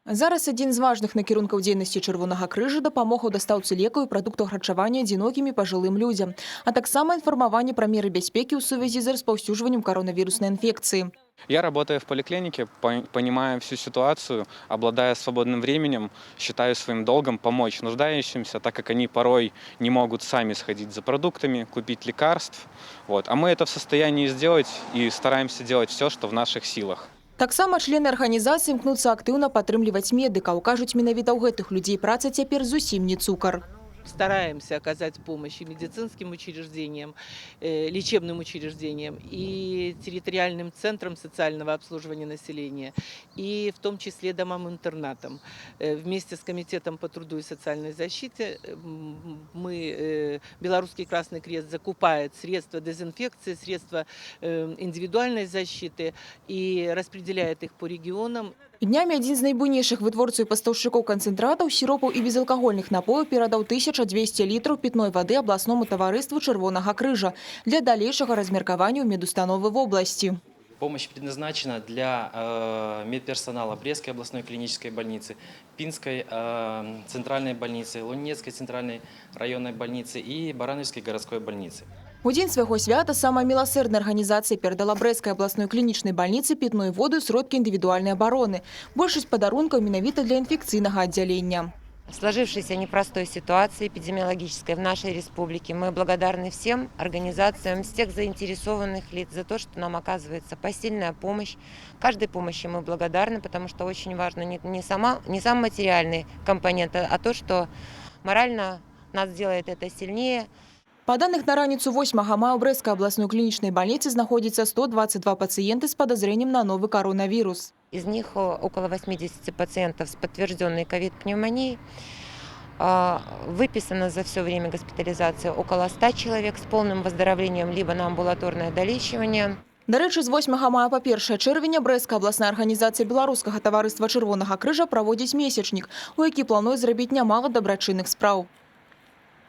Зараз один з важных накірункаў дзейнасці Чырвонага крыжа дапамог у дастаўцы лекаў і прадуктаў харчавання адзінокім і пажылым людзям, а таксама інфармаванне пра меры бяспекі ў сувязі з распаўсюджваннем коронавіруснай інфекцыі. Я, работая в поликлинике, понимая всю ситуацию, обладая свободным временем, считаю своим долгом помочь нуждающимся, так как они порой не могут сами сходить за продуктами, купить лекарств. А мы это в состоянии сделать и стараемся делать все, что в наших силах. Таксама члены арганізацыі імкнуцца актыўна падтрымліваць медыкаў. Кажуць, менавіта ў гэтых людзей праца цяпер зусім не цукар. Стараемся оказать помощь и медицинским учреждениям, лечебным учреждениям, и территориальным центрам социального обслуживания населения, и в том числе домам-интернатам. Вместе с Комитетом по труду и социальной защите Белорусский Красный Крест закупает средства дезинфекции, средства индивидуальной защиты и распределяет их по регионам. Днямі адзін з найбуйнейшых вытворцаў і пастаўшчыкоў канцэнтратаў, сіропаў і безалкагольных напояў перадаў 1200 літраў питной воды абласному таварыству Чырвонага крыжа для далейшага размеркавання ў медустановы в области. Помощь предназначена для медперсонала Брестской областной клинической больницы, Пинской центральной больницы, Лунецкой центральной районной больницы и Барановской городской больницы. У дзень свайго свята самая милосердная арганізацыя перадала Брестской областной клинічнай больницы питную воду і сродкі індывідуальнай абароны. Большасць падарункаў менавіта для інфекцыйнага аддзялення. В сложившейся непростой ситуации эпидемиологической в нашей республике мы благодарны всем организациям, всех заинтересованных лиц за то, что нам оказывается посильная помощь. Каждой помощи мы благодарны, потому что очень важно не сам материальный компонент, а то, что морально нас делает это сильнее. По данных на раніцу 8 мая у Брестской областной клиничной больнице находится 122 пациента с подозрением на новый коронавирус. Из них около 80 пациентов с подтвержденной ковид-пневмонией. Выписано за все время госпитализации около 100 человек с полным выздоровлением либо на амбулаторное долечивание. До речі, з 8 мая по 1 чэрвеня Брестская областная арганізацыя Беларускага таварыства Чырвонага крыжа праводзіць месячнік, у які плануе зрабіць нямала дабрачынных спраў.